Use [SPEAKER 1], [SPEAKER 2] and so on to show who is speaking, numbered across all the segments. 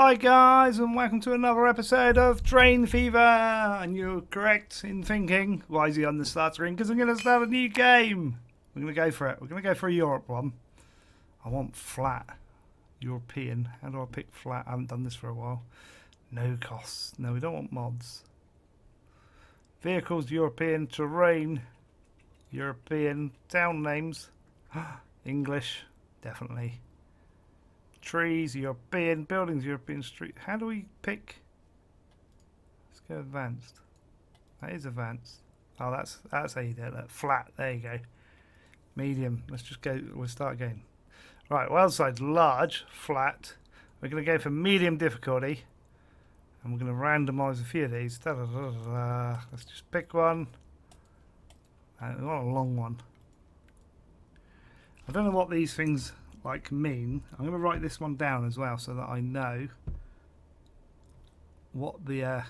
[SPEAKER 1] Hi guys, and welcome to another episode of Train Fever. And you're correct in thinking, why is he on the start screen? Because I'm going to start a new game. We're going to go for it. We're going to go for a Europe one. I want flat. European. How do I pick flat? I haven't done this for a while. No costs. No, we don't want mods. Vehicles, European. Terrain, European. Town names, English, definitely. Trees, European. Buildings, European. Street. How do we pick? Let's go advanced. That is advanced. Oh, that's how you do it. Flat. There you go. Medium. Let's just go. We'll start again. Right. World size large, flat. We're going to go for medium difficulty, and we're going to randomise a few of these. Let's just pick one. We want a long one. I don't know what these things mean. I'm going to write this one down as well so that I know what the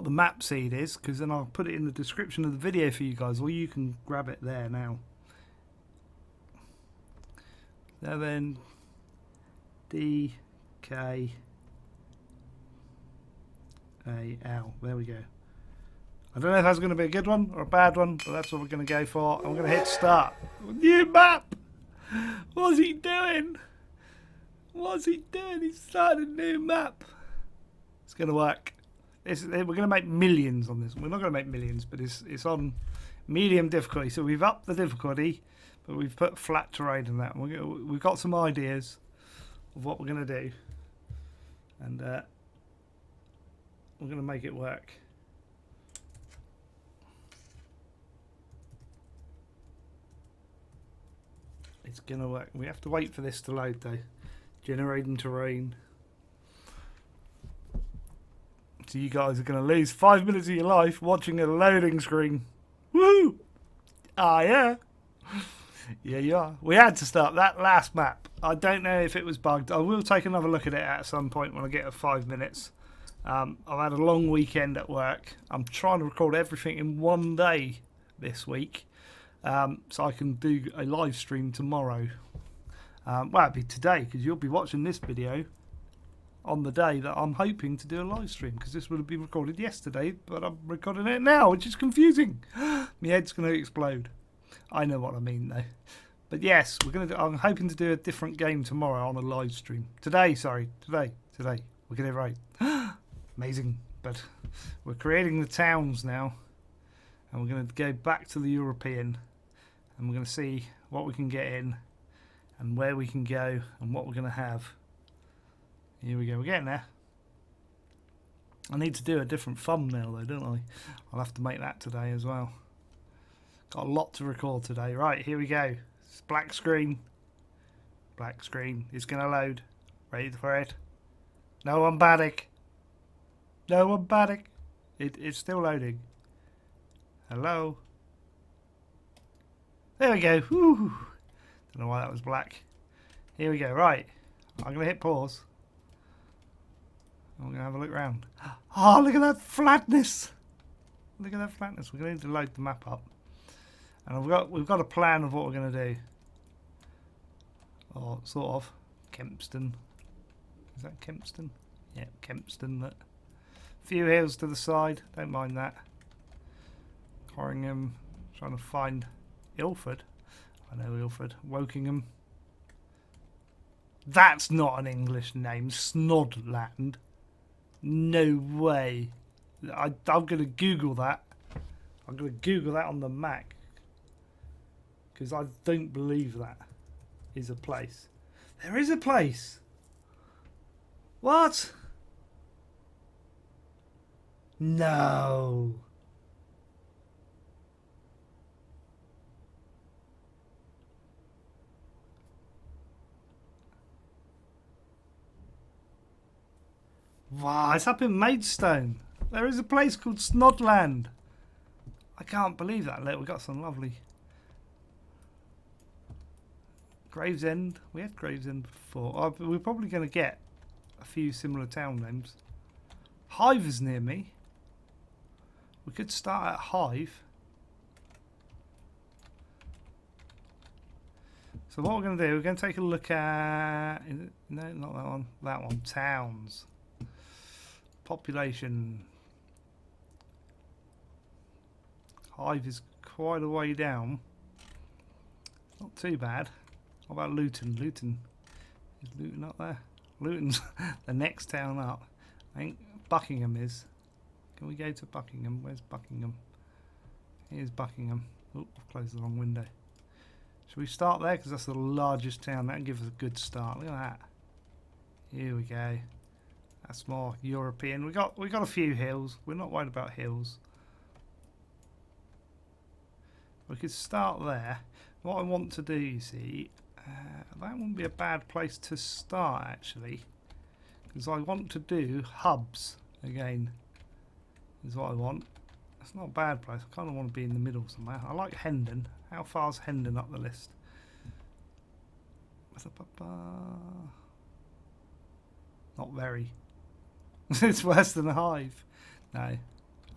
[SPEAKER 1] map seed is, because then I'll put it in the description of the video for you guys, or you can grab it there now. 7 D K A L. There we go. I don't know if that's going to be a good one or a bad one, but that's what we're going to go for. I'm going to hit start. New map! What's he doing? What's he doing? He's started a new map. It's going to work. We're going to make millions on this. We're not going to make millions, but it's on medium difficulty. So we've upped the difficulty, but we've put flat terrain in that. We've got some ideas of what we're going to do. And we're going to make it work. It's going to work. We have to wait for this to load though. Generating terrain. So you guys are going to lose 5 minutes of your life watching a loading screen. Woo! Ah, yeah. Yeah, you are. We had to start that last map. I don't know if it was bugged. I will take another look at it at some point when I get 5 minutes. I've had a long weekend at work. I'm trying to record everything in one day this week. So I can do a live stream tomorrow. Well, it'll be today, because you'll be watching this video on the day that I'm hoping to do a live stream, because this would have been recorded yesterday, but I'm recording it now, which is confusing. My head's going to explode. I know what I mean, though. But yes, I'm hoping to do a different game tomorrow on a live stream. Today. We'll get it right. Amazing. But we're creating the towns now, and we're going to go back to the European. And we're going to see what we can get in and where we can go and what we're going to have. Here we go. We're getting there. I need to do a different thumbnail though, don't I? I'll have to make that today as well. Got a lot to record today. Right, here we go. It's black screen. Black screen. It's going to load. Ready for it. No one panic. No one panic. It's still loading. Hello. There we go. Whew. Don't know why that was black. Here we go. Right. I'm going to hit pause. I'm going to have a look around. Oh, look at that flatness. Look at that flatness. We're going to need to load the map up. And we've got a plan of what we're going to do. Or sort of. Kempston. Is that Kempston? Yeah, Kempston. A few hills to the side. Don't mind that. Corringham. Trying to find Ilford. I know Ilford. Wokingham. That's not an English name. Snodland. No way. I'm going to Google that. I'm going to Google that on the Mac. Because I don't believe that is a place. There is a place. What? No. Wow, it's up in Maidstone. There is a place called Snodland. I can't believe that. Look, we've got some lovely Gravesend. We had Gravesend before. Oh, but we're probably going to get a few similar town names. Hive is near me. We could start at Hive. So what we're going to do, we're going to take a look at... No, not that one. That one. Towns. Population. Hive is quite a way down. Not too bad. What about Luton? Luton. Is Luton up there? Luton's the next town up. I think Buckingham is. Can we go to Buckingham? Where's Buckingham? Here's Buckingham. Oh, I've closed the wrong window. Should we start there? Because that's the largest town. That'll give us a good start. Look at that. Here we go. That's more European. We got a few hills. We're not worried about hills. We could start there. What I want to do, you see, that wouldn't be a bad place to start actually, because I want to do hubs again. Is what I want. It's not a bad place. I kind of want to be in the middle somewhere. I like Hendon. How far's Hendon up the list? Not very. It's worse than a Hive. No, I think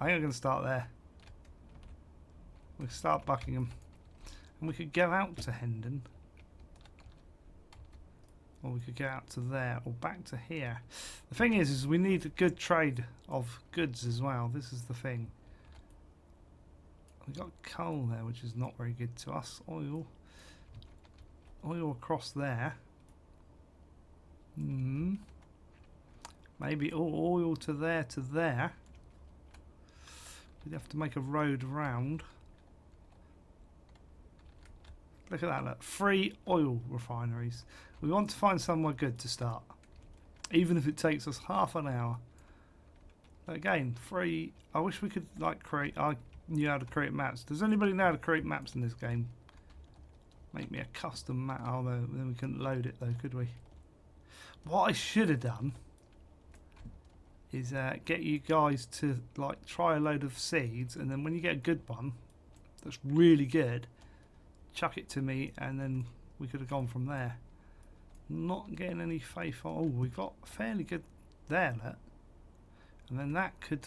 [SPEAKER 1] I'm going to start there. We'll start Buckingham, and we could go out to Hendon, or we could go out to there, or back to here. The thing is we need a good trade of goods as well. This is the thing. We've got coal there, which is not very good to us. Oil across there. Maybe oil to there, to there. We'd have to make a road around. Look at that, look. 3 oil refineries. We want to find somewhere good to start. Even if it takes us half an hour. But again, 3... I wish we could, like, create... I knew how to create maps. Does anybody know how to create maps in this game? Make me a custom map. Oh, no, then we couldn't load it, though, could we? What I should have done is get you guys to, like, try a load of seeds, and then when you get a good one that's really good, chuck it to me, and then we could have gone from there. Not getting any faith on... Oh, we've got fairly good there, look. And then that could...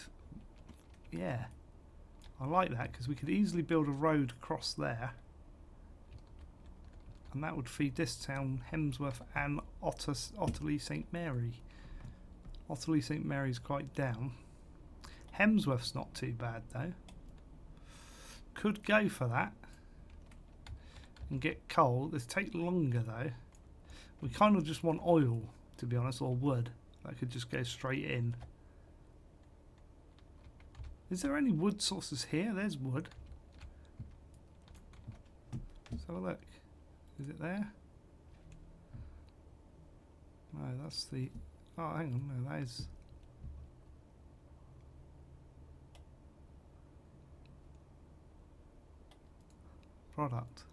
[SPEAKER 1] Yeah. I like that, because we could easily build a road across there. And that would feed this town, Hemsworth and Otterley St Mary. Otterley St Mary's quite down. Hemsworth's not too bad, though. Could go for that. And get coal. This take longer though. We kind of just want oil, to be honest, or wood. That could just go straight in. Is there any wood sources here? There's wood. Let's have a look. Is it there? No, that's the... Oh, hang on. No, that is... Product.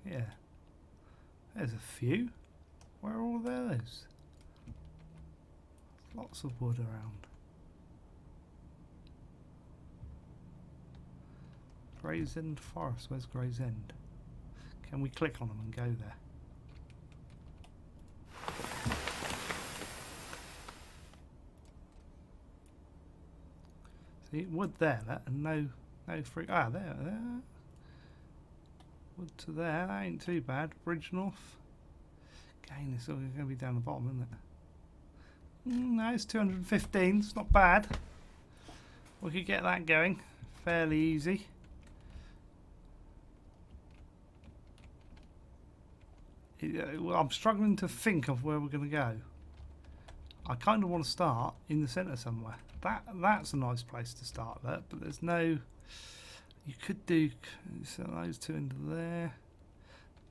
[SPEAKER 1] Yeah. There's a few. Where are all those? Lots of wood around. Gray's End Forest. Where's Gray's End? Can we click on them and go there? See, wood there, that, and no fruit. Ah, there. Wood to there. That ain't too bad. Bridge north. Again, it's all going to be down the bottom, isn't it? No, it's 215. It's not bad. We could get that going fairly easy. Well, I'm struggling to think of where we're going to go. I kind of want to start in the centre somewhere. That's a nice place to start there, but there's no... You could do... So those two into there.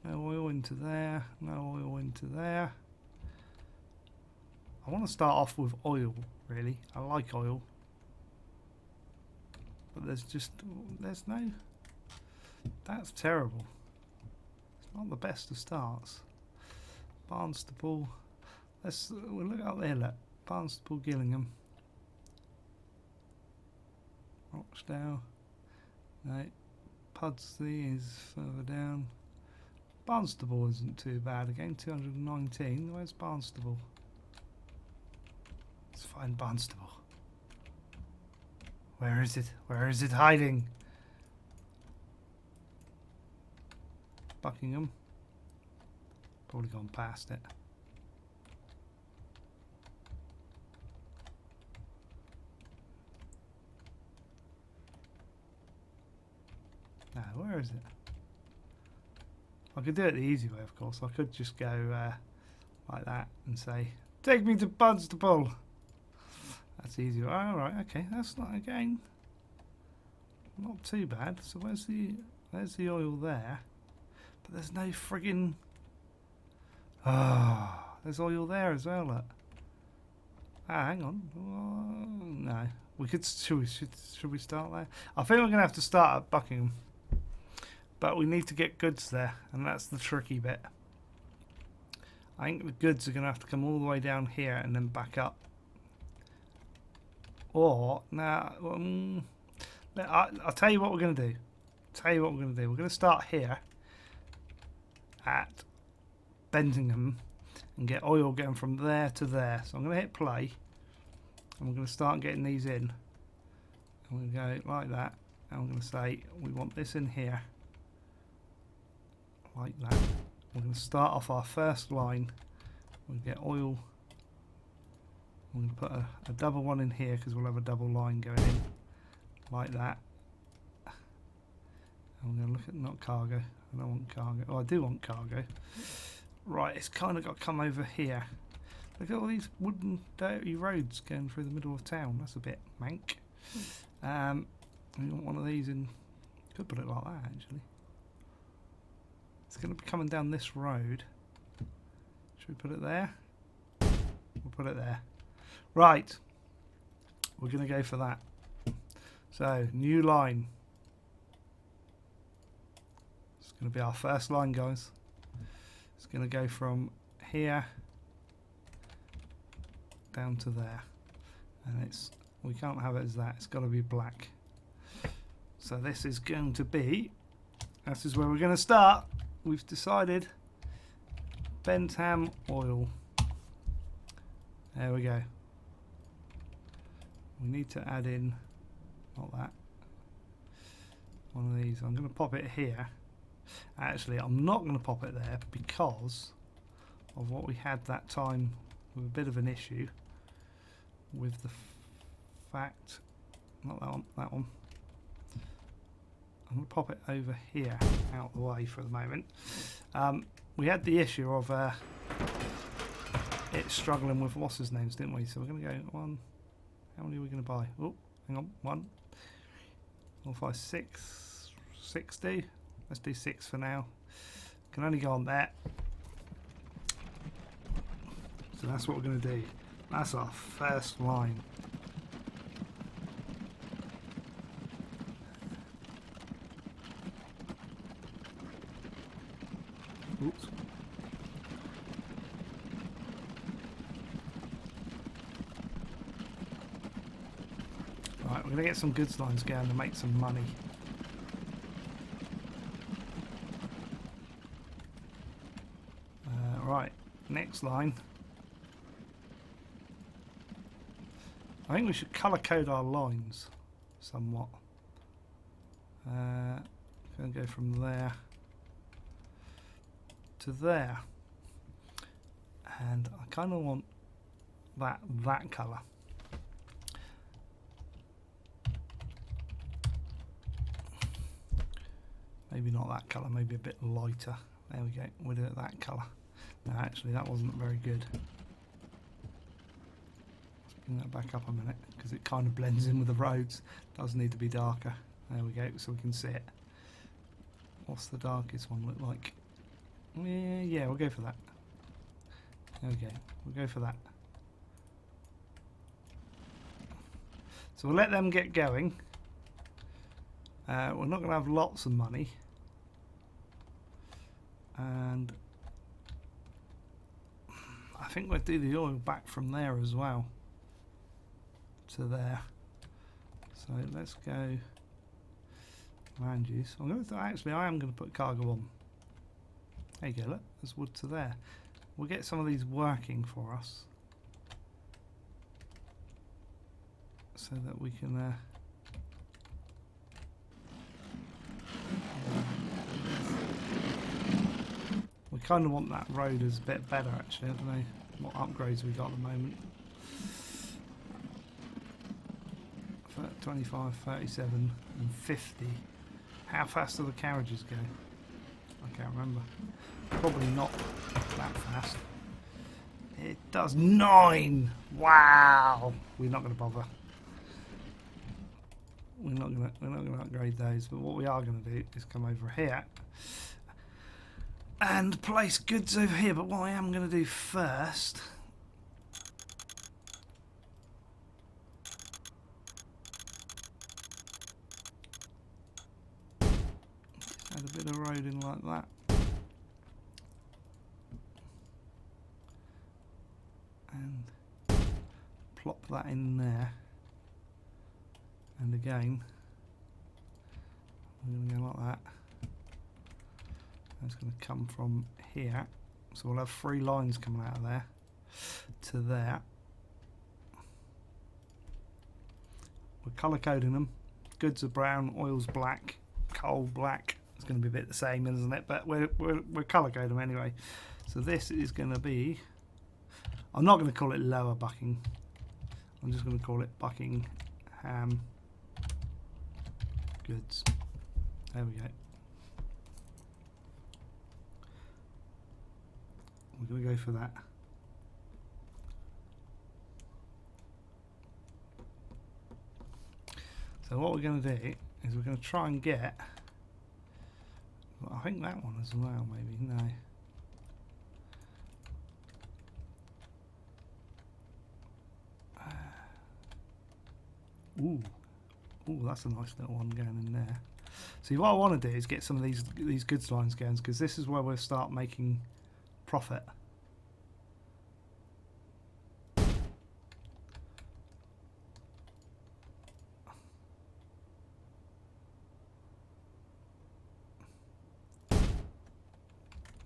[SPEAKER 1] No oil into there. No oil into there. I want to start off with oil, really. I like oil. But there's no... That's terrible. It's not the best of starts. Barnstaple. We'll look up there, look. Barnstaple, Gillingham. Rochdale. No. Pudsley is further down. Barnstaple isn't too bad again. 219. Where's Barnstaple? Let's find Barnstaple. Where is it? Where is it hiding? Buckingham. Probably gone past it. Now, where is it? I could do it the easy way, of course. I could just go like that and say, take me to Barnstaple. That's easy. Alright, okay. That's not, again, not too bad. So where's the oil there? But there's no friggin... Ah, there's oil there as well, look. Ah, hang on. Oh, no. We could... Should we start there? I think we're going to have to start at Buckingham. But we need to get goods there, and that's the tricky bit. I think the goods are going to have to come all the way down here and then back up. Or, now, I'll tell you what we're going to do. We're going to start here at Bentham and get oil going from there to there. So I'm going to hit play, and we're going to start getting these in. And we're going to go like that, and we're going to say we want this in here. Like that. We're going to start off our first line. We'll get oil. We're going to put a double one in here because we'll have a double line going in. Like that. And we're going to look at not cargo. I don't want cargo. Oh, I do want cargo. Right, it's kind of got to come over here. Look at all these wooden dirty roads going through the middle of town. That's a bit mank. We want one of these in. Could put it like that actually. It's going to be coming down this road. Should we put it there? We'll put it there. Right. We're going to go for that. So, new line. It's going to be our first line, guys. It's going to go from here down to there. And we can't have it as that. It's got to be black. So this is going to be... This is where we're going to start. We've decided Bentham oil. There we go. We need to add in, not that, one of these. I'm going to pop it here. Actually, I'm not going to pop it there because of what we had that time with a bit of an issue with the fact, not that one, that one. I'm going to pop it over here, out the way for the moment. We had the issue of it struggling with what's his names, didn't we? So we're going to go one. How many are we going to buy? Oh, hang on, 1, 4, 5, 6, 60. Let's do 6 for now. Can only go on that. So that's what we're going to do. That's our first line. Oops. Right, we're going to get some goods lines going to make some money. Right, next line. I think we should colour code our lines somewhat. Going to go from there to there, and I kind of want that colour. Maybe not that colour, maybe a bit lighter. There we go, we'll do it that colour. No, actually that wasn't very good. Let's bring that back up a minute because it kind of blends in with the roads. Does need to be darker. There we go, so we can see it. What's the darkest one look like? Yeah, we'll go for that. There we go, we'll go for that. So we'll let them get going. We're not going to have lots of money. And I think we'll do the oil back from there as well to there. So let's go land use. I'm going to actually I am going to put cargo on. There you go, look, there's wood to there. We'll get some of these working for us so that we can kind of want that road as a bit better actually. I don't know what upgrades we got at the moment. 25, 37 and 50. How fast do the carriages go? I can't remember. Probably not that fast. It does 9! Wow! We're not going to bother. We're not going to upgrade those, but what we are going to do is come over here and place goods over here. But what I am going to do first, just add a bit of road in like that. And plop that in there. And again, we're going to go like that. That's going to come from here. So we'll have 3 lines coming out of there to there. We're colour coding them. Goods are brown, oil's black, coal black. It's going to be a bit the same, isn't it? But we're colour coding them anyway. So this is going to be, I'm not going to call it Lower Bucking. I'm just going to call it Buckingham goods. There we go. We're going to go for that. So what we're going to do is we're going to try and get, well, I think that one as well, maybe. No. Ooh, that's a nice little one going in there. See, what I want to do is get some of these goods lines going, because this is where we'll start making profit.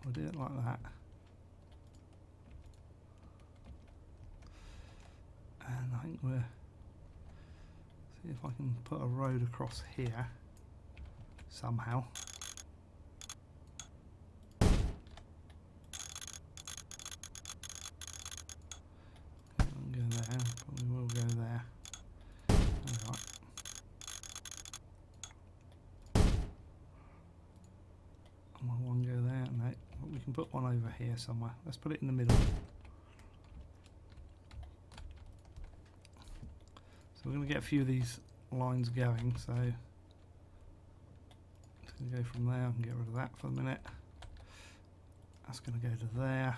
[SPEAKER 1] We'll do it like that. And I think we're, see if I can put a road across here somehow. Go there, probably will go there. Alright. And one go there, no. We can put one over here somewhere. Let's put it in the middle. So we're going to get a few of these lines going, so it's going to go from there. I can get rid of that for a minute. That's going to go to there.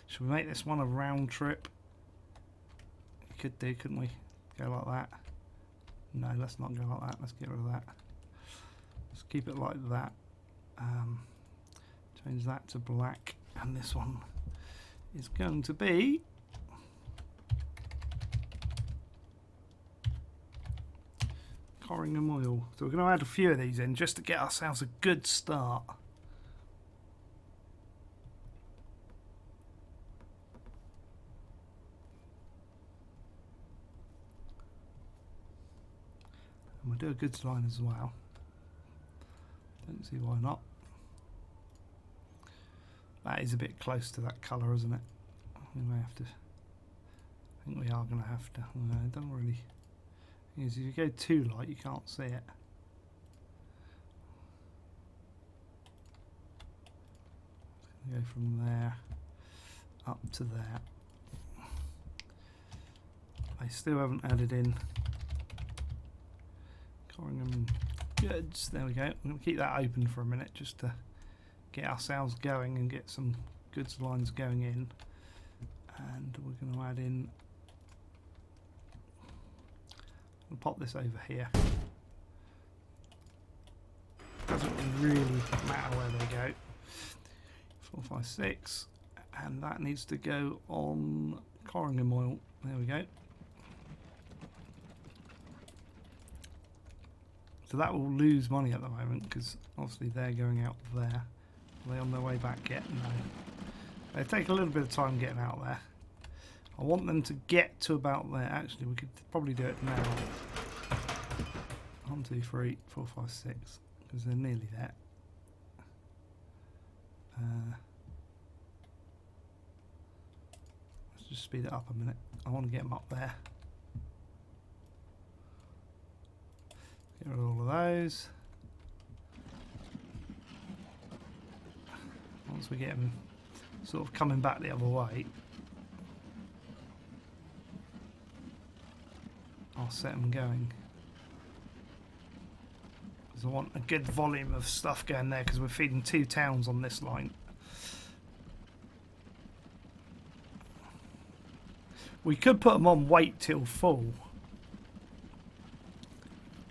[SPEAKER 1] Should we make this one a round trip? We could do, couldn't we? Go like that. No, let's not go like that. Let's get rid of that. Let's keep it like that. Change that to black, and this one is going to be Corringham oil. So we're going to add a few of these in just to get ourselves a good start. And we'll do a goods line as well. Don't see why not. That is a bit close to that colour, isn't it? We may have to. I think we are going to have to. No, it doesn't really. If you go too light, you can't see it. Go from there up to there. I still haven't added in Corringham goods. There we go. I'm going to keep that open for a minute just to get ourselves going and get some goods lines going in. And we're going to add in, we'll pop this over here. Doesn't really matter where they go. 4, 5, 6, and that needs to go on Corringham oil. There we go. So that will lose money at the moment because obviously they're going out there. Are they on their way back yet? No. They take a little bit of time getting out there. I want them to get to about there. Actually, we could probably do it now. 1, 2, 3, 4, 5, 6, because they're nearly there. just speed it up a minute. I want to get them up there. Get rid of all of those. Once we get them sort of coming back the other way, I'll set them going. Because I want a good volume of stuff going there, because we're feeding 2 towns on this line. We could put them on wait till full.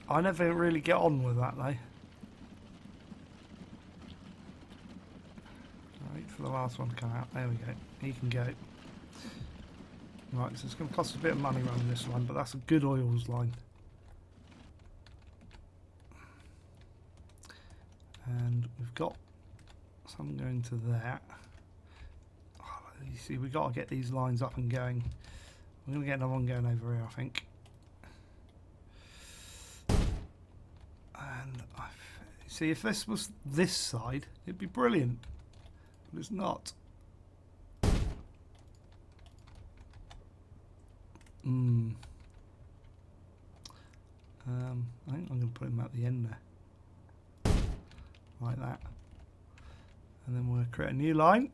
[SPEAKER 1] I never really get on with that though. Wait for the last one to come out. There we go. He can go. Right, so it's going to cost a bit of money running this line, but that's a good oils line. And we've got some going to there. Oh, you see, we've got to get these lines up and going. I'm going to get another one going over here, I think. And see, if this was this side, it'd be brilliant. But it's not. I think I'm going to put him at the end there. Like that. And then we'll create a new line.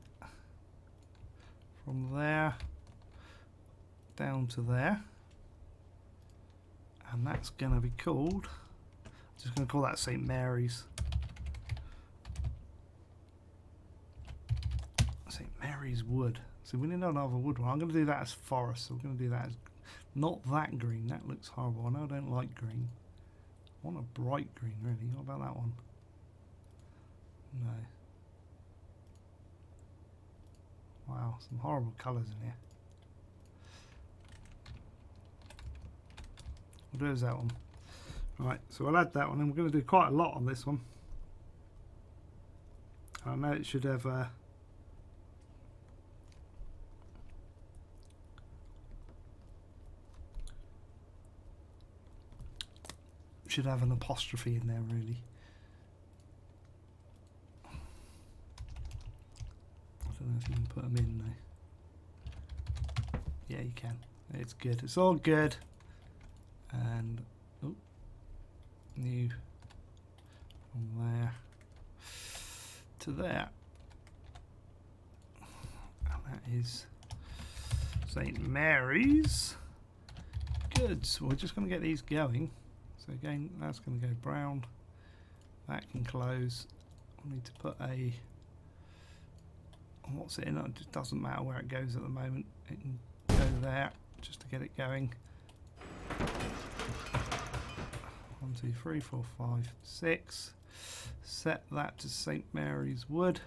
[SPEAKER 1] From there down to there. And that's going to be called... just going to call that St. Mary's. St. Mary's Wood. So we need another wood one. I'm going to do that as forest. So we're going to do that as not that green. That looks horrible. I know I don't like green. I want a bright green, really. What about that one? No. Wow, some horrible colours in here. We'll do as that one. Right, so I'll add that one, and we're going to do quite a lot on this one. I know it should have an apostrophe in there, really. I don't know if you can put them in though. Yeah, you can. It's good. It's all good. And oh, new from there to there, and that is St. Mary's. Good. So we're just going to get these going. So again, that's going to go brown. That can close. I need to put a... what's it in? It just doesn't matter where it goes at the moment. It can go there just to get it going. 1, 2, 3, 4, 5, 6. Set that to St. Mary's Wood.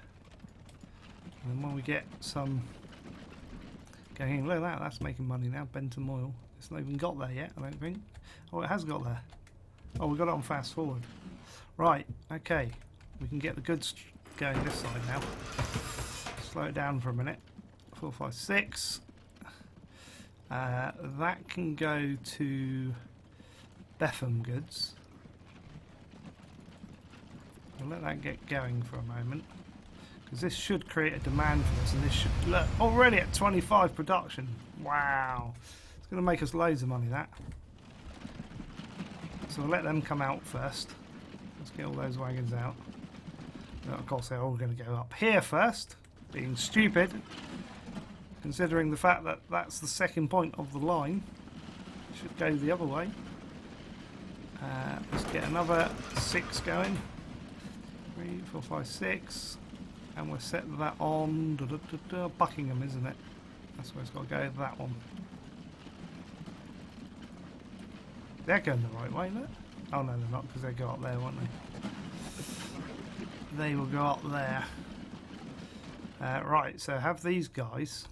[SPEAKER 1] And then when we get some going, look at that, that's making money now. Bentham oil. It's not even got there yet, I don't think. Oh, it has got there. Oh, we got it on fast forward. Right, okay. We can get the goods going this side now. Slow it down for a minute. 4, 5, 6. That can go to Bentham goods. I'll let that get going for a moment, because this should create a demand for this, and this should look already at 25 production. Wow, it's going to make us loads of money, that. So we'll let them come out first. Let's get all those wagons out. Of course, they're all going to go up here first, being stupid, considering the fact that that's the second point of the line. It should go the other way. Let's get another 6 going. 3, 4, 5, 6. And we'll set that on Buckingham, isn't it? That's where it's got to go, that one. They're going the right way, look. Oh no, they're not, because they go up there, won't they? They will go up there. Right, so have these guys.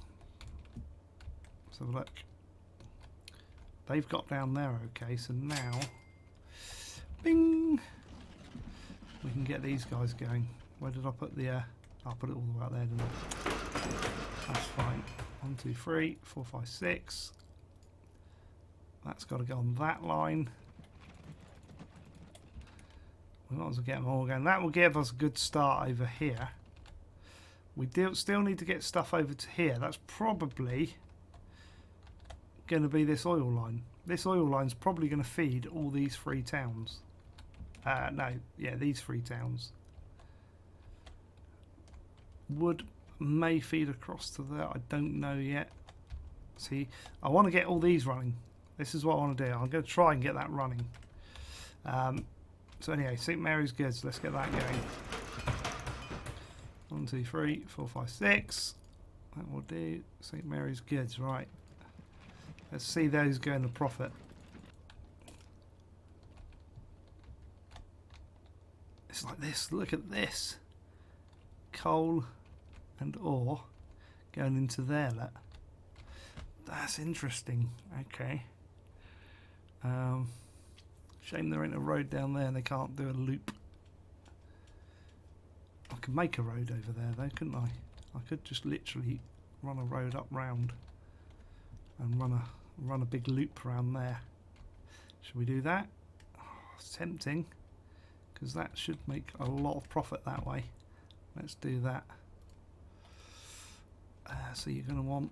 [SPEAKER 1] Let's have a look. They've got down there, okay, so now... bing! We can get these guys going. Where did I put the... I'll put it all the way out there, didn't I? That's fine. 1, 2, 3, 4, 5, 6. That's got to go on that line. We might as well get them all going. That will give us a good start over here. We still need to get stuff over to here. That's probably going to be this oil line. This oil line's probably going to feed all these 3 towns. No, yeah, these 3 towns. Wood may feed across to there. I don't know yet. See, I want to get all these running. This is what I want to do. I'm going to try and get that running. So anyway, St Mary's Goods. Let's get that going. 1, 2, 3, 4, 5, 6. That will do. St Mary's Goods. Right. Let's see those go into profit. It's like this. Look at this. Coal and ore going into there. Look. That's interesting. Okay. Shame there ain't a road down there and they can't do a loop. I could make a road over there though, couldn't I? I could just literally run a road up round and run a big loop around there. Should we do that? Oh, it's tempting, because that should make a lot of profit that way. Let's do that. So you're going to want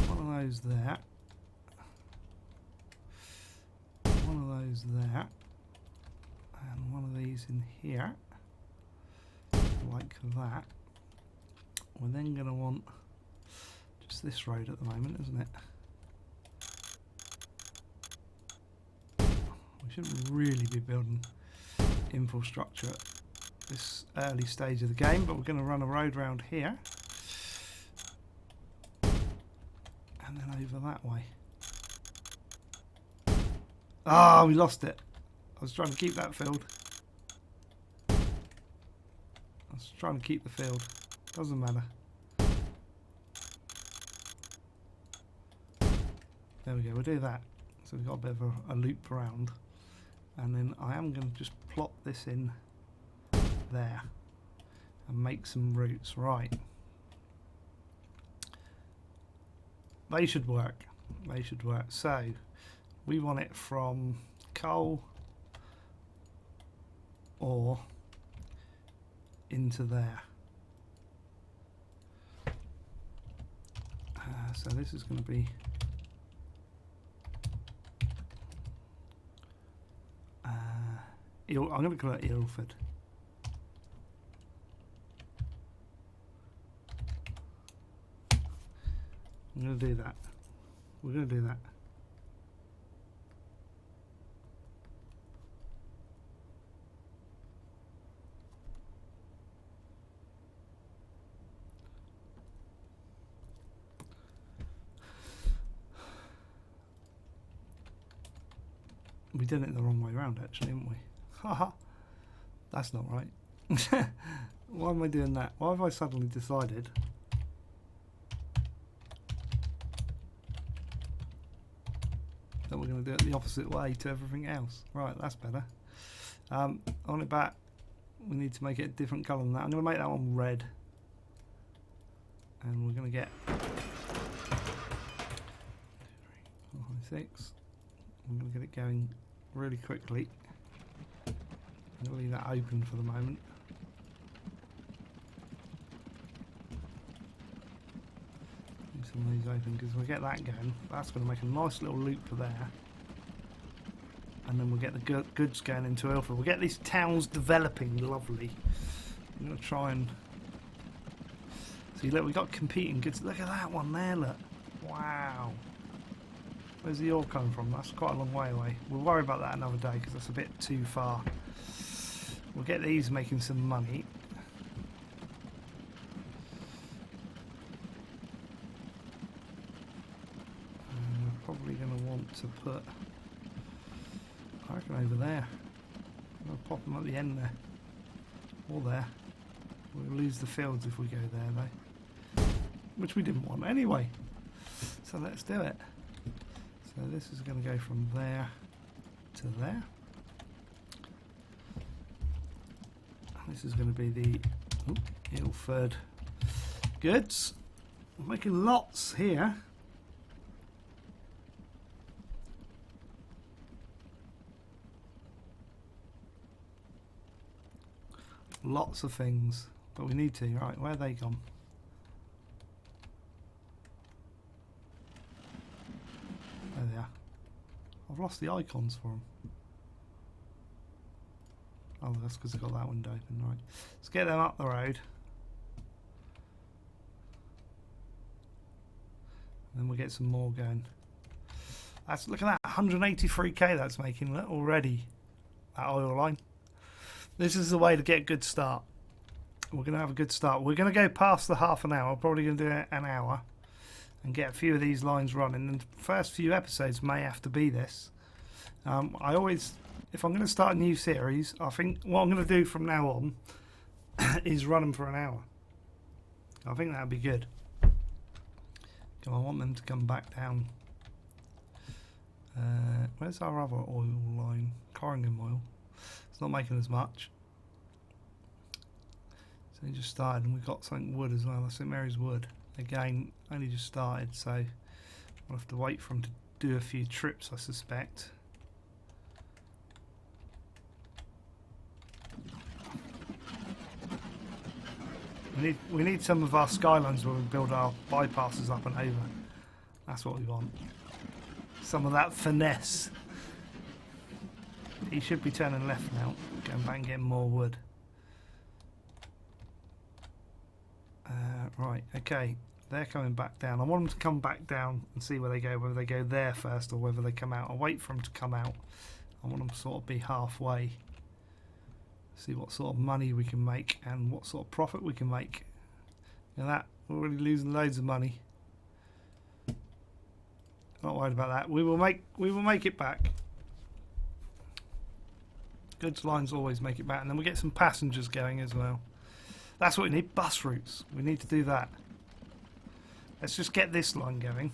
[SPEAKER 1] one of those there, one of those there, and one of these in here, like that. We're then going to want just this road at the moment, isn't it? We shouldn't really be building infrastructure at this early stage of the game, but we're going to run a road around here and then over that way. Ah, we lost it. I was trying to keep that field. I was trying to keep the field. Doesn't matter. There we go, we'll do that. So we've got a bit of a loop around. And then I am going to just plop this in there and make some routes. Right. They should work. They should work. So we want it from coal or into there. So this is going to be I'm going to call it Ilford. I'm going to do that. We're going to do that. We did it the wrong way around, actually, didn't we? Haha, that's not right. Why am I doing that? Why have I suddenly decided that we're going to do it the opposite way to everything else? Right, that's better. On it back, we need to make it a different colour than that. I'm going to make that one red, and we're going to get 2, 3, 4, 5, 6. I'm going to get it going really quickly. I'm going to leave that open for the moment. Leave some of these open because we'll get that going. That's going to make a nice little loop there. And then we'll get the goods going into Ilford. We'll get these towns developing lovely. I'm going to try and... See, look, we've got competing goods. Look at that one there, look. Wow. Where's the ore coming from? That's quite a long way away. We'll worry about that another day because that's a bit too far. We'll get these making some money. And we're probably going to want to put, I reckon, over there. I'm going to pop them at the end there. Or there. We'll lose the fields if we go there though. Which we didn't want anyway. So let's do it. So this is going to go from there to there. This is going to be the Ilford goods. We're making lots here. Lots of things, but we need to. Right, where are they gone? I've lost the icons for them. Oh, that's because I got that window open. Right, let's get them up the road. And then we'll get some more going. Look at that, 183k that's making already. That oil line. This is the way to get a good start. We're going to have a good start. We're going to go past the half an hour. Probably going to do an hour. And get a few of these lines running. And the first few episodes may have to be this. I always, if I'm going to start a new series, I think what I'm going to do from now on is run them for an hour. I think that would be good. I want them to come back down. Where's our other oil line? Corringham oil. It's not making as much. So he just started, and we've got something wood as well. St Mary's Wood. Again, only just started, so we'll have to wait for him to do a few trips, I suspect. We need some of our skylines where we build our bypasses up and over. That's what we want. Some of that finesse. He should be turning left now, going back and getting more wood. Right, okay, they're coming back down. I want them to come back down and see where they go, whether they go there first or whether they come out. I'll wait for them to come out. I want them to sort of be halfway. See what sort of money we can make and what sort of profit we can make. You know that, we're already losing loads of money. Not worried about that. We will make it back. Goods lines always make it back, and then we get some passengers going as well. That's what we need, bus routes. We need to do that. Let's just get this line going.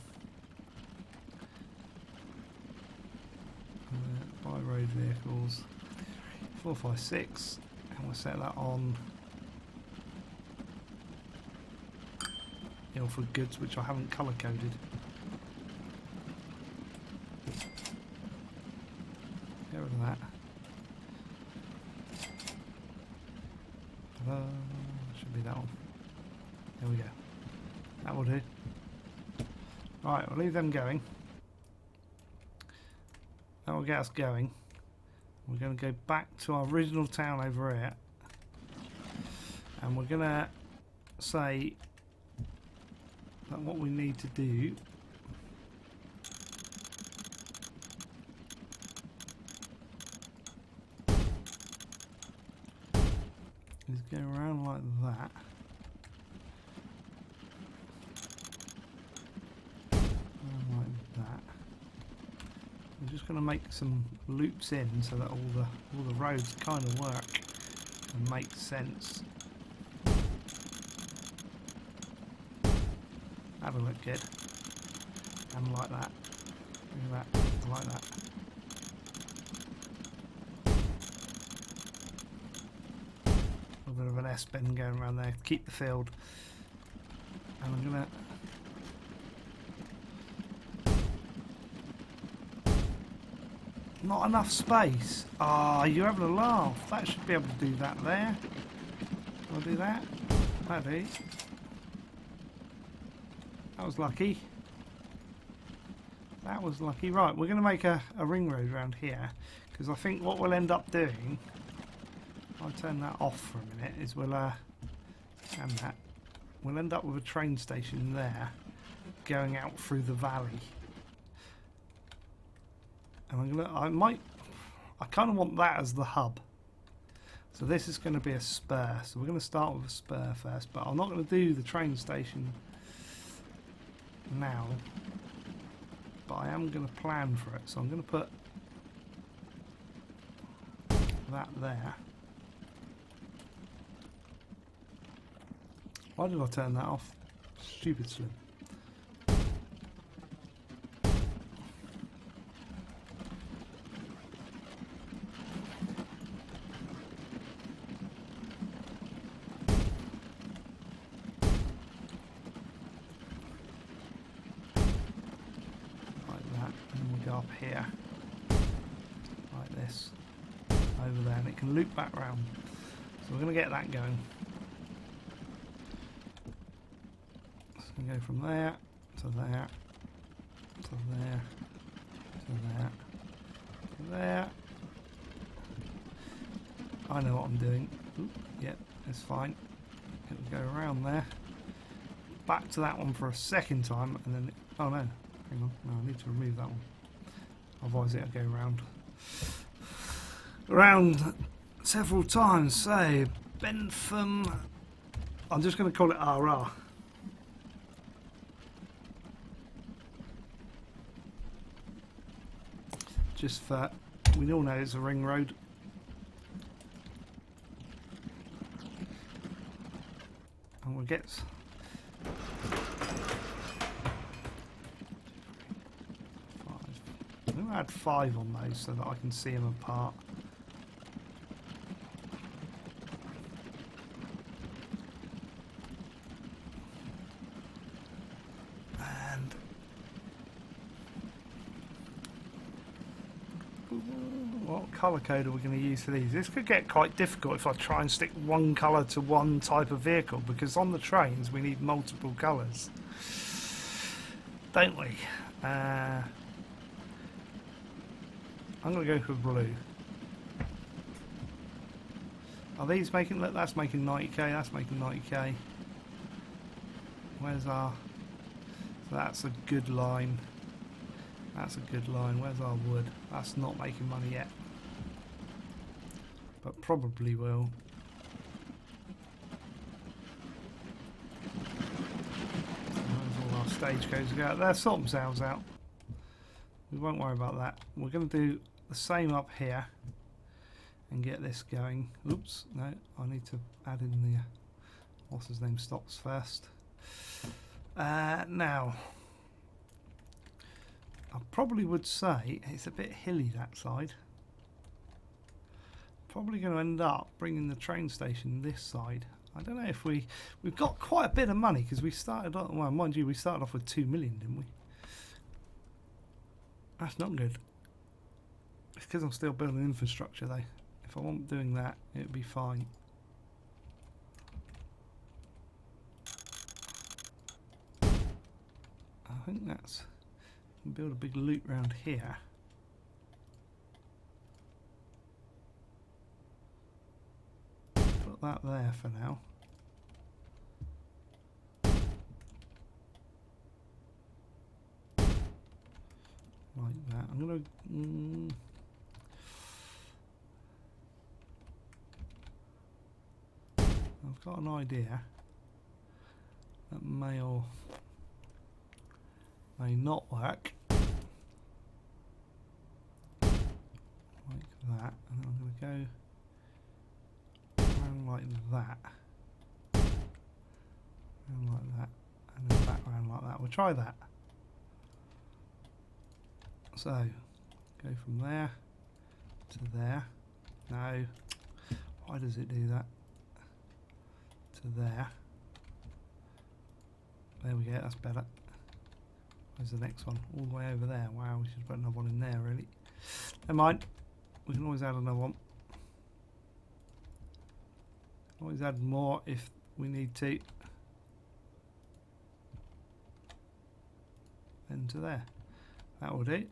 [SPEAKER 1] By road vehicles. 456, and we'll set that on Ilford goods, which I haven't colour coded. Get rid of that. Should be that one. There we go. That will do. Right, we'll leave them going. That will get us going. We're going to go back to our original town over here, and we're going to say that what we need to do is go around like that. Like that. We're just going to make some loops in so that all the roads kind of work and make sense. That'll look good. And like that. Look at that. I like that. A little bit of an S-bend going around there. Keep the field. And I'm going to not enough space. Ah, oh, you're having a laugh. That should be able to do that there. I'll do that. That'll do. That was lucky. That was lucky. Right, we're going to make a ring road around here, because I think what we'll end up doing, I'll turn that off for a minute, is we'll end up with a train station there going out through the valley. And I kind of want that as the hub. So this is going to be a spur. So we're going to start with a spur first, but I'm not going to do the train station now. But I am going to plan for it. So I'm going to put that there. Why did I turn that off? Stupid Slim. Up here like this over there, and it can loop back round, so we're going to get that going. So we go from there to there to there to there there. I know what I'm doing. Oop, yep, it's fine. It will go around there. Back to that one for a second time, and then... oh no, hang on. No, I need to remove that one. Otherwise it'll go round several times. So, Bentham... I'm just going to call it RR. Just for... we all know it's a ring road. And we'll get... I'm going to add 5 on those so that I can see them apart. And what colour code are we going to use for these? This could get quite difficult if I try and stick one colour to one type of vehicle, because on the trains we need multiple colours, don't we? I'm going to go for blue. Are these making... look, that's making 90k, that's making 90k. Where's our... so that's a good line. That's a good line. Where's our wood? That's not making money yet. But probably will. Where's all our stagecoaches go? They'll sort themselves out. We won't worry about that. We're going to do the same up here and get this going. Oops, no, I need to add in the what's his name stops first. Now I probably would say it's a bit hilly that side. Probably going to end up bringing the train station this side. I don't know if we've got quite a bit of money, because we started off, well, mind you, we started off with 2 million, didn't we? That's not good. It's because I'm still building infrastructure though. If I wasn't doing that, it'd be fine. I think that's... build a big loop round here. Put that there for now. Like that. I'm gonna... I've got an idea that may or may not work. Like that. And then I'm gonna go around like that. Around like that. And then back around like that. We'll try that. So, go from there to there. No. Why does it do that? To there. There we go, that's better. Where's the next one? All the way over there. Wow, we should put another one in there, really. Never mind. We can always add another one. Always add more if we need to. Then to there. That will do.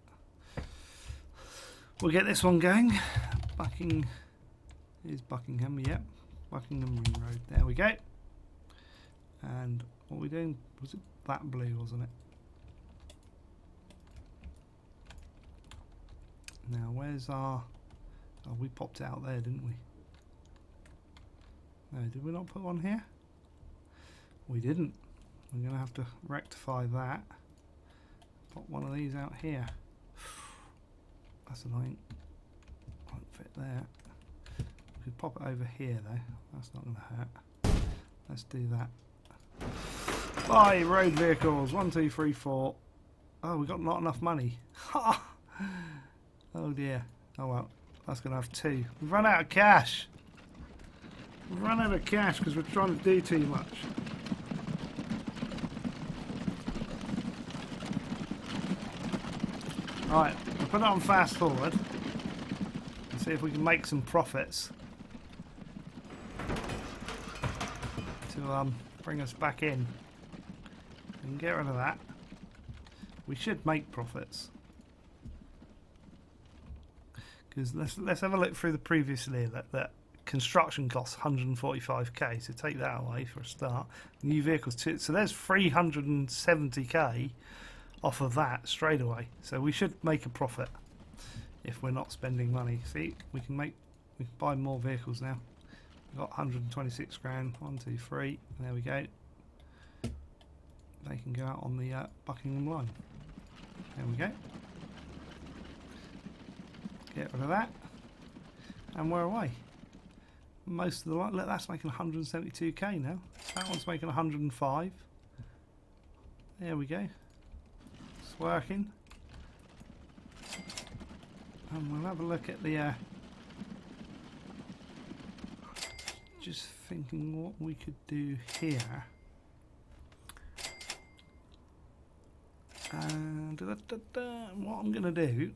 [SPEAKER 1] We'll get this one going. Here's Buckingham, yep. Buckingham Ring Road. There we go. And what are we doing? Was it that blue, wasn't it? Now, where's our... oh, we popped it out there, didn't we? No, did we not put one here? We didn't. We're going to have to rectify that. Pop one of these out here. That's annoying. Won't fit there. We could pop it over here though. That's not going to hurt. Let's do that. Buy road vehicles. 1, 2, 3, 4. Oh, we got not enough money. Oh dear. Oh well. That's going to have 2. We've run out of cash. We've run out of cash because we're trying to do too much. Right, we'll put it on fast forward and see if we can make some profits to bring us back in. We can get rid of that. We should make profits. Because let's have a look through the previous year. That construction costs 145k, so take that away for a start. New vehicles too, so there's 370k off of that straight away. So we should make a profit if we're not spending money. See, we can buy more vehicles now. We've got 126 grand. 1, 2, 3. There we go. They can go out on the Buckingham line. There we go. Get rid of that, and we're away. Most of the line, look, that's making 172k now. That one's making 105. There we go. It's working. And we'll have a look at the. Just thinking what we could do here. And what I'm going to do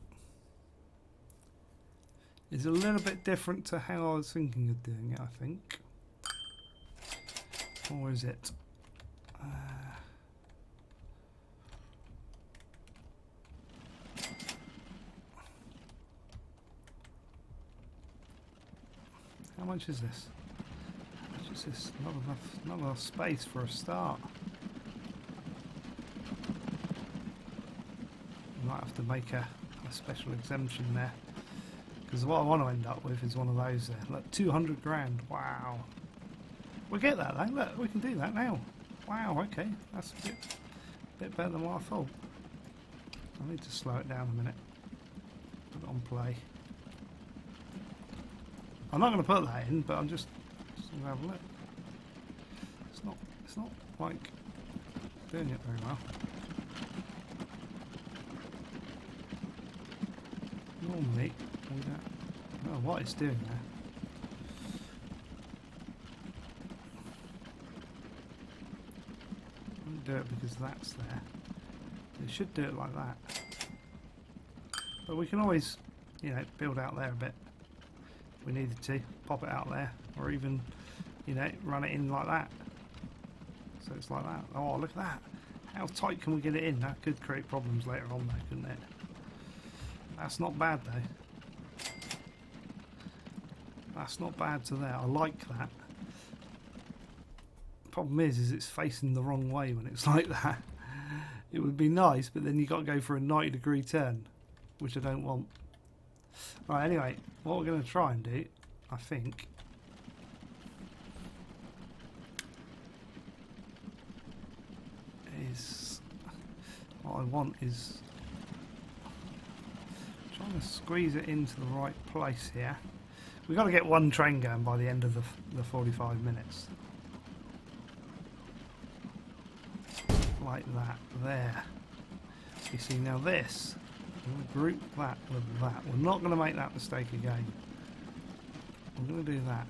[SPEAKER 1] is a little bit different to how I was thinking of doing it, I think. Or is it? How much is this? How much is this? Not enough space for a start. Might have to make a special exemption there. Because what I want to end up with is one of those there. Look, 200 grand. Wow. We'll get that though. Look, we can do that now. Wow, okay. That's a bit better than what I thought. I need to slow it down a minute. Put it on play. I'm not going to put that in, but I'm just going to have a look. It's not like doing it very well. Normally, we don't know what it's doing there. I won't do it because that's there. It should do it like that. But we can always, you know, build out there a bit. If we needed to, pop it out there, or even, you know, run it in like that. So it's like that. Oh, look at that. How tight can we get it in? That could create problems later on though, couldn't it? That's not bad though. That's not bad to there. I like that. Problem is it's facing the wrong way when it's like that. It would be nice, but then you got to go for a 90-degree turn, which I don't want. Right, anyway, what we're going to try and do, I think, is what I want is trying to squeeze it into the right place here. We've got to get one train going by the end of the 45 minutes. Like that, there. You see, now this, I'm going to group that with that. We're not going to make that mistake again. I'm going to do that.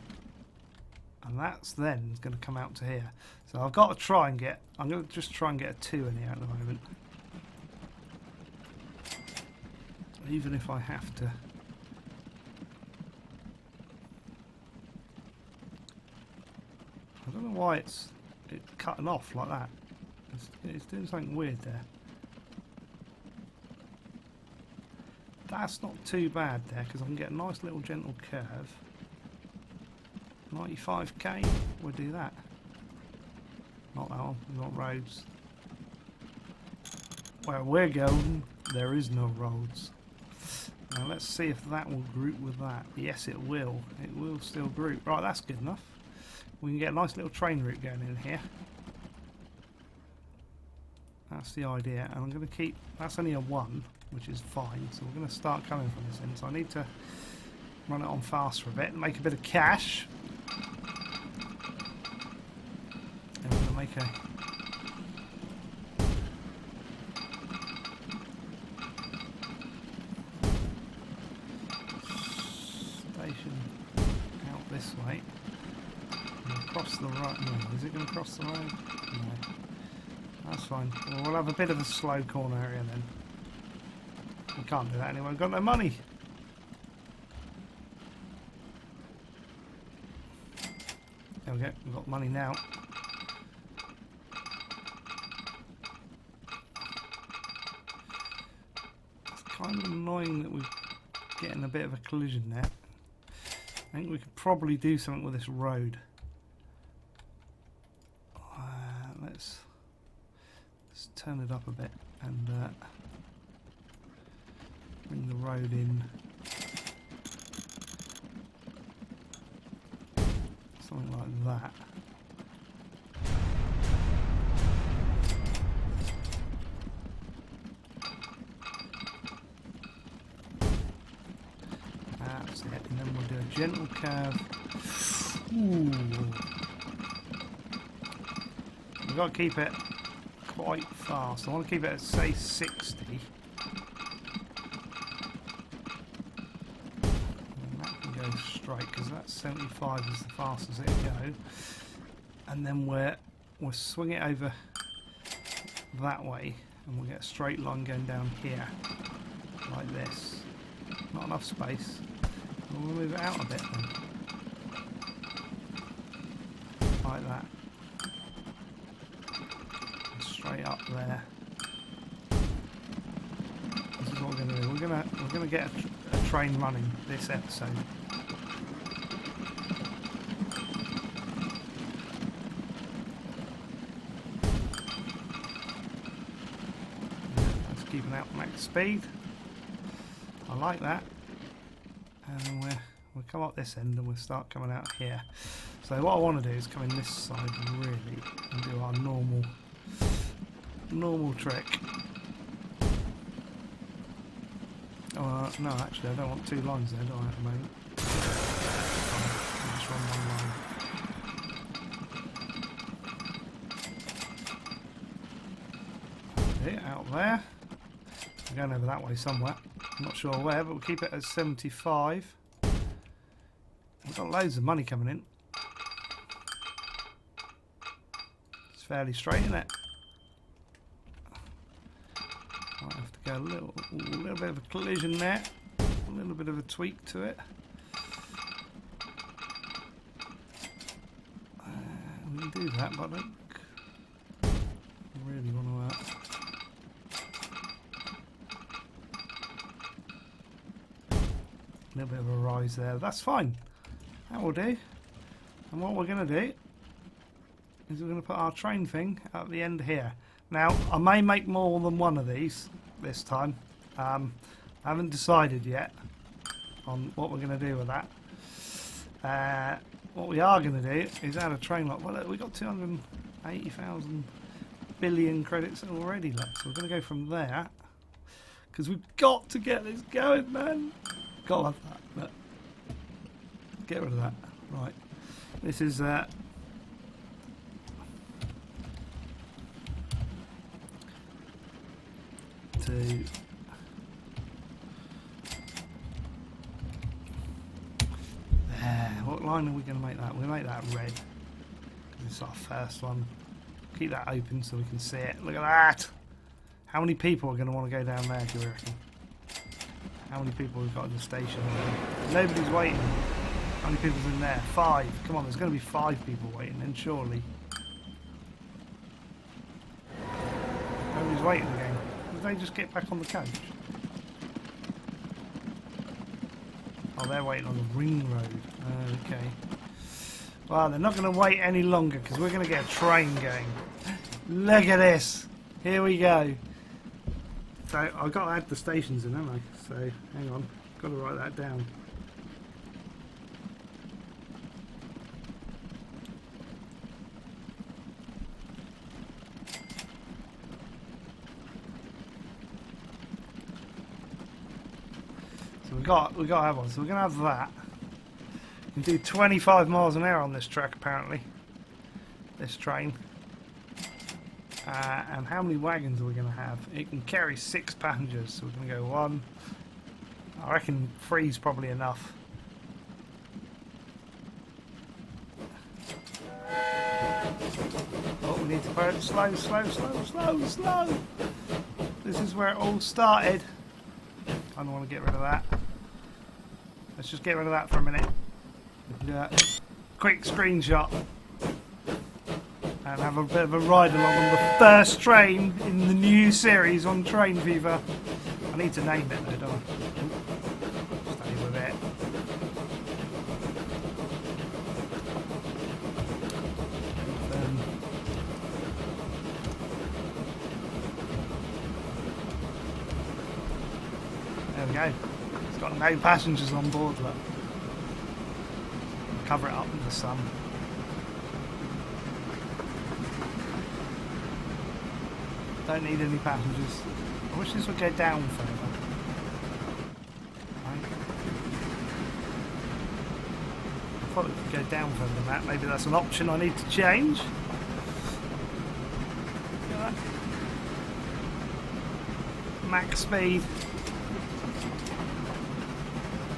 [SPEAKER 1] And that's then going to come out to here. So I've got to try and get, I'm going to just try and get a 2 in here at the moment. Even if I have to. I don't know why it's cutting off like that. It's doing something weird there. That's not too bad there because I can get a nice little gentle curve. 95k, we'll do that. Not that one, we want roads. Where we're going, there is no roads. Now let's see if that will group with that. Yes, it will. It will still group. Right, that's good enough. We can get a nice little train route going in here. That's the idea. And I'm going to keep... That's only a 1, which is fine. So we're going to start coming from this end. So I need to run it on fast for a bit and make a bit of cash. And we're going to make a... out this way and across the right. No, is it going to cross the road? No, that's fine. Well, we'll have a bit of a slow corner area then. We can't do that anyway. We've got no money. There we go. We've got money now. It's kind of annoying that we've getting a bit of a collision there. I think we could probably do something with this road. Let's turn it up a bit and bring the road in. Something like that. That's it, and then we'll do a gentle curve. Ooh. We've got to keep it quite fast. I want to keep it at, say, 60. And that can go straight, because that's 75 is the fastest it'll go. And then we'll swing it over that way, and we'll get a straight line going down here, like this. Not enough space. We'll move it out a bit then. Like that. And straight up there. This is what we're going to do. We're going to get a train running this episode. That's keeping out max speed. I like that. And we'll come up this end and we'll start coming out here. So what I want to do is come in this side really and do our normal trick. Oh, no, actually I don't want two lines there, do I, at the moment? I'll just run one line. Okay, out there. I'm going over that way somewhere. I'm not sure where, but we'll keep it at 75. We've got loads of money coming in. It's fairly straight, isn't it? Might have to go a little bit of a collision there. A little bit of a tweak to it. We can do that, but I don't really want to... A little bit of a rise there. That's fine. That will do. And what we're going to do is we're going to put our train thing at the end here. Now, I may make more than one of these this time. I haven't decided yet on what we're going to do with that. What we are going to do is add a train lot. Well, we've got 280,000 billion credits already left. So we're going to go from there. Because we've got to get this going, man. Got to have that, but get rid of that. Right, this is to there. What line are we going to make that? We're going to make that red because it's our first one. Keep that open so we can see it. Look at that. How many people are going to want to go down there, do you reckon? How many people we've got in the station? Nobody's waiting. How many people's in there? 5. Come on, there's going to be 5 people waiting then, surely. Nobody's waiting again. Did they just get back on the coach? Oh, they're waiting on the ring road. Okay. Well, they're not going to wait any longer because we're going to get a train going. Look at this. Here we go. So I've got to add the stations in, haven't I? So hang on, got to write that down. So we've got to have one. So we're going to have that. You can do 25 miles an hour on this track apparently. This train. And how many wagons are we going to have? It can carry 6 passengers, so we're going to go 1. I reckon 3 is probably enough. Oh, we need to put it slow. This is where it all started. I don't want to get rid of that. Let's just get rid of that for a minute. We can do that. Quick screenshot. And have a bit of a ride along on the first train in the new series on Train Fever. I need to name it though, don't I? we go. It's got no passengers on board, look. Cover it up in the sun. Don't need any passengers. I wish this would go down further. Right. I thought it could go down further than that. Maybe that's an option I need to change. Look at that. Max speed.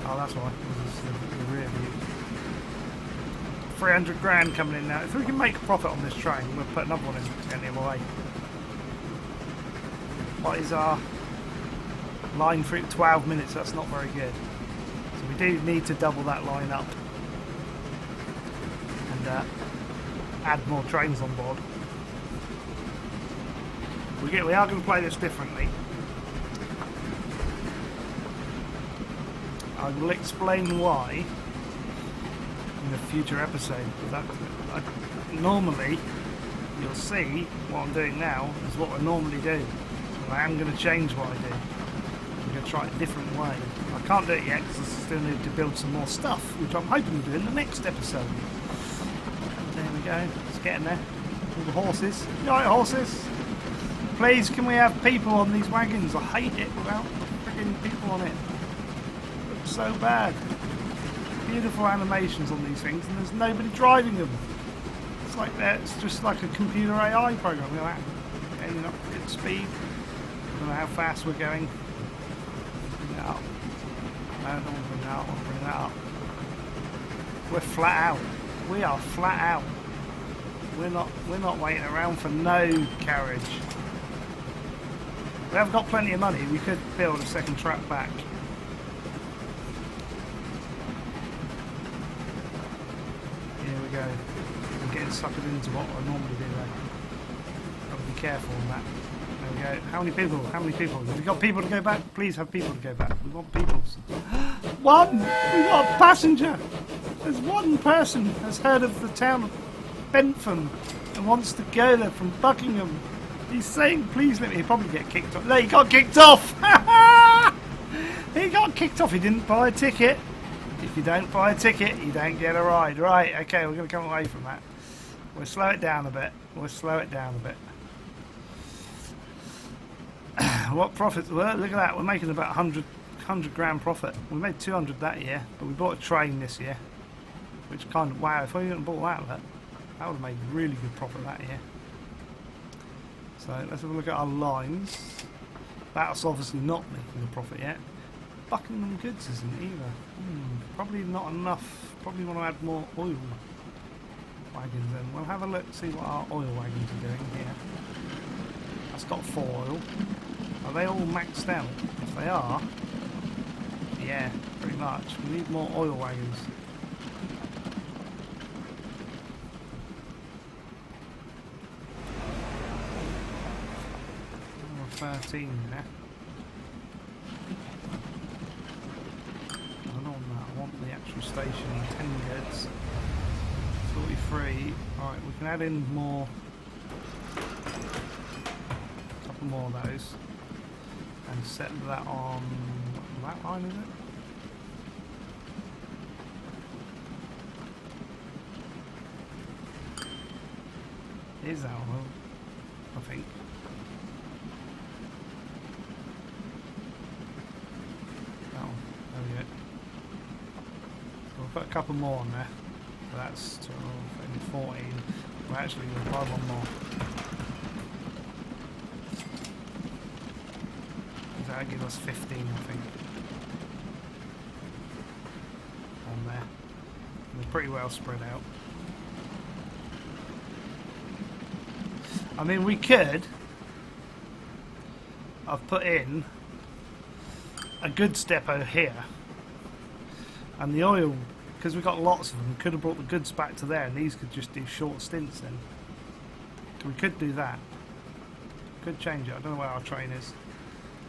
[SPEAKER 1] Oh, that's why. This is the rear view. 300 grand coming in now. If we can make a profit on this train, we'll put another one in and get him away. What is our line for 12 minutes? That's not very good. So we do need to double that line up and add more trains on board. We are going to play this differently. I will explain why in a future episode. Normally, you'll see what I'm doing now is what I normally do. And I am going to change what I do. I'm going to try it a different way. I can't do it yet because I still need to build some more stuff, which I'm hoping to do in the next episode. There we go. It's getting there. All the horses. You alright, horses? Please, can we have people on these wagons? I hate it without freaking people on it. Looks so bad. Beautiful animations on these things, and there's nobody driving them. It's like that. It's just like a computer AI program. Look at that. Getting up good speed. I don't know how fast we're going. Bring that up. No, I don't want to bring that up. I want to bring that up. We're flat out. We are flat out. We're not waiting around for no carriage. We have got plenty of money. We could build a second track back. Here we go. I'm getting suckered into what I normally do there. Got to be careful on that. There we go. How many people? How many people? Have we got people to go back? Please have people to go back. We want people. One! We got a passenger! There's one person has heard of the town of Bentham and wants to go there from Buckingham. He's saying, please let me. He'll probably get kicked off. No, he got kicked off! He got kicked off. He didn't buy a ticket. If you don't buy a ticket, you don't get a ride. Right, okay, we're going to come away from that. We'll slow it down a bit. We'll slow it down a bit. What profits? Well, look at that. We're making about 100 grand profit. We made 200 that year, but we bought a train this year. Which kind of, wow, if we hadn't bought that would have made really good profit that year. So let's have a look at our lines. That's obviously not making a profit yet. Buckingham Goods isn't either. Probably not enough. Probably want to add more oil wagons in. We'll have a look, see what our oil wagons are doing here. That's got 4 oil. Are they all maxed out? If they are, yeah, pretty much. We need more oil wagons. 13 there. I don't want that. I want the actual station. 10 goods. 43. Alright, we can add in more. A couple more of those. And set that on that line, is it? Is that one? I think. Put a couple more on there. So that's 12, 14. Well, actually, we'll buy one more. That'll give us 15, I think. On there. They're pretty well spread out. I mean, we could. I've put in a goods depot here. And the oil, because we've got lots of them, could have brought the goods back to there, and these could just do short stints then. We could do that. Could change it. I don't know where our train is.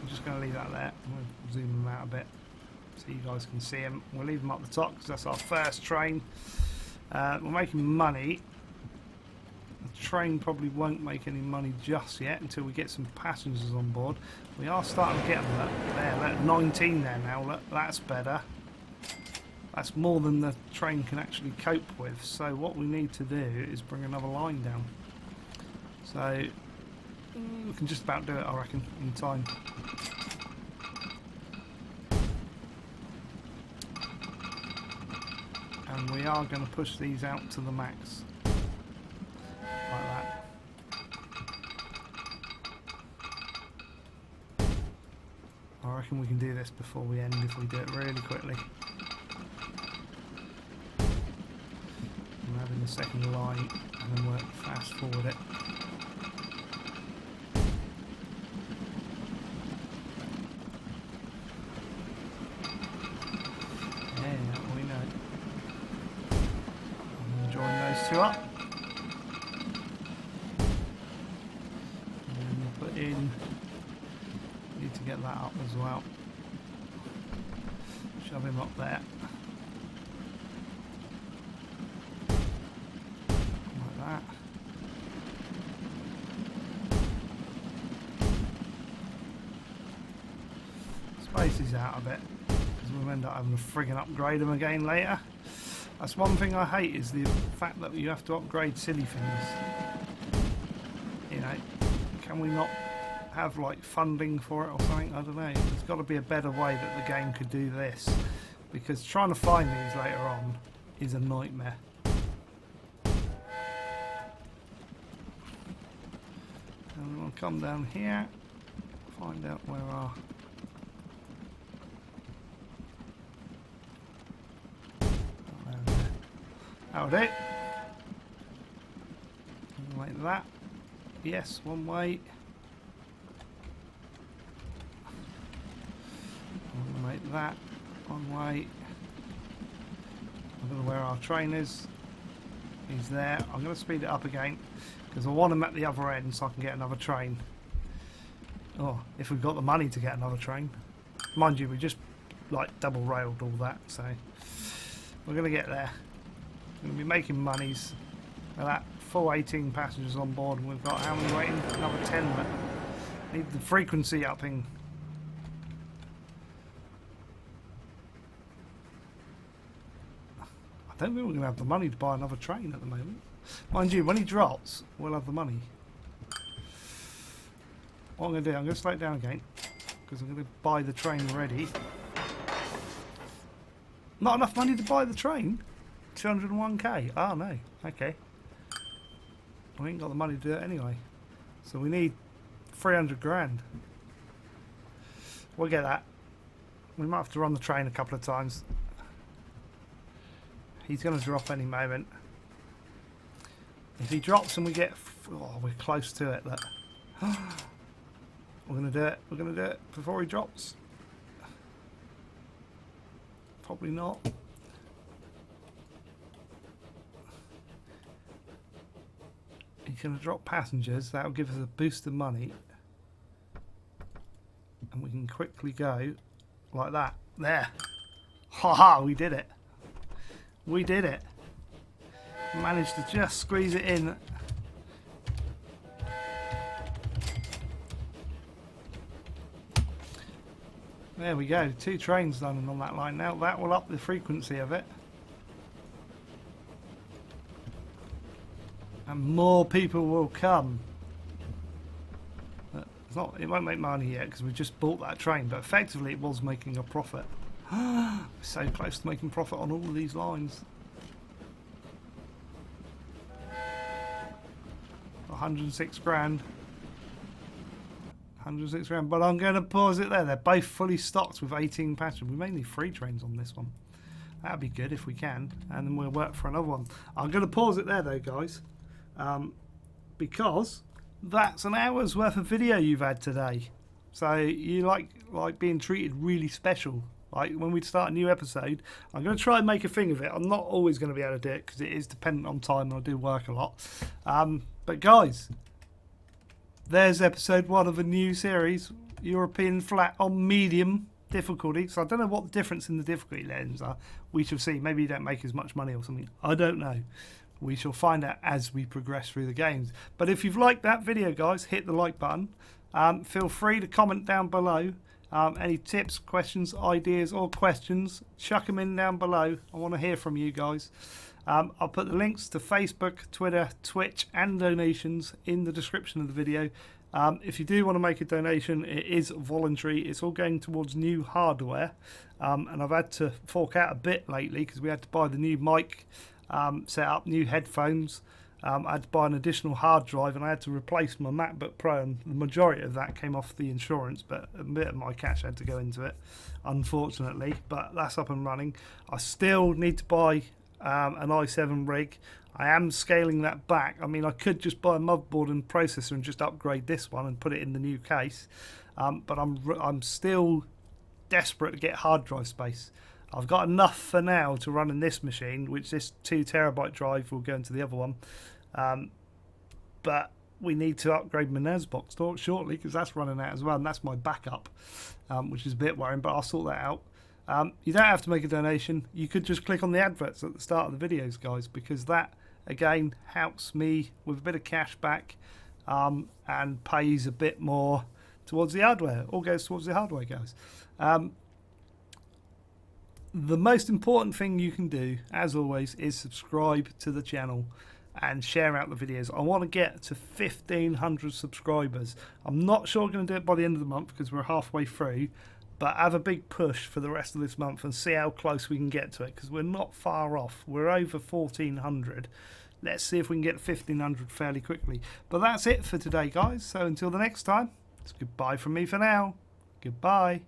[SPEAKER 1] I'm just going to leave that there. We'll zoom them out a bit so you guys can see them. We'll leave them up the top because that's our first train. We're making money. The train probably won't make any money just yet until we get some passengers on board. We are starting to get them. There, 19 there now. Look, that's better. That's more than the train can actually cope with. So what we need to do is bring another line down. So we can just about do it, I reckon, in time. And we are going to push these out to the max. Like that. I reckon we can do this before we end if we do it really quickly. I'm having the second line and then work fast forward it. Up. And then we'll put in, need to get that up as well. Shove him up there. Like that. Space is out a bit, because we'll end up having to friggin' upgrade them again later. That's one thing I hate, is the fact that you have to upgrade silly things. You know, can we not have like funding for it or something? I don't know. There's got to be a better way that the game could do this, because trying to find these later on is a nightmare. And we'll come down here, find out where our howdy. Like that. Yes, one way. Like that. One way. I don't know where our train is. He's there. I'm going to speed it up again because I want him at the other end so I can get another train. Oh, if we've got the money to get another train. Mind you, we just like double railed all that, so we're going to get there. Going to be making monies. With that full 18 passengers on board, and we've got how many waiting? Another 10. But need the frequency upping. I don't think we're going to have the money to buy another train at the moment. Mind you, when he drops, we'll have the money. What I'm going to do, I'm going to slow it down again because I'm going to buy the train ready. Not enough money to buy the train. 201k. Oh no. Okay. We ain't got the money to do it anyway. So we need 300 grand. We'll get that. We might have to run the train a couple of times. He's going to drop any moment. If he drops and we get... Oh, we're close to it. Look. We're going to do it. We're going to do it before he drops. Probably not. He's going to drop passengers. That'll give us a boost of money. And we can quickly go like that. There. Haha, we did it. We did it. Managed to just squeeze it in. There we go. 2 trains done on that line now. That will up the frequency of it. And more people will come. But it's not, it won't make money yet because we just bought that train, but effectively it was making a profit. We're so close to making profit on all of these lines. 106 grand. 106 grand, but I'm going to pause it there. They're both fully stocked with 18 passengers. We may need 3 trains on this one. That'd be good if we can, and then we'll work for another one. I'm going to pause it there though, guys, because that's an hour's worth of video you've had today. So you like being treated really special. Like when we start a new episode, I'm going to try and make a thing of it. I'm not always going to be able to do it because it is dependent on time and I do work a lot. But guys, there's episode 1 of a new series, European Flat on medium difficulty. So I don't know what the difference in the difficulty levels are. We shall see. Maybe you don't make as much money or something. I don't know. we shall find out as we progress through the games. But if you've liked that video, guys, hit the like button. Feel free to comment down below. Any tips, questions, ideas or questions, chuck them in down below. I want to hear from you guys. I'll put the links to Facebook, Twitter, Twitch and donations in the description of the video. If you do want to make a donation, it is voluntary. It's all going towards new hardware. And I've had to fork out a bit lately because we had to buy the new mic, set up new headphones. I had to buy an additional hard drive and I had to replace my MacBook Pro, and the majority of that came off the insurance, but a bit of my cash had to go into it, unfortunately. But that's up and running. I still need to buy an i7 rig. I am scaling that back. I mean, I could just buy a motherboard and processor and just upgrade this one and put it in the new case, but I'm still desperate to get hard drive space. I've got enough for now to run in this machine, which this 2 terabyte drive will go into the other one, but we need to upgrade my NAS box shortly because that's running out as well, and that's my backup, which is a bit worrying, but I'll sort that out. You don't have to make a donation. You could just click on the adverts at the start of the videos, guys, because that again helps me with a bit of cash back, and pays a bit more towards the hardware. All goes towards the hardware, guys. The most important thing you can do, as always, is subscribe to the channel and share out the videos. I want to get to 1,500 subscribers. I'm not sure I'm going to do it by the end of the month because we're halfway through, but have a big push for the rest of this month and see how close we can get to it, because we're not far off. We're over 1,400. Let's see if we can get 1,500 fairly quickly. But that's it for today, guys. So until the next time, it's goodbye from me for now. Goodbye.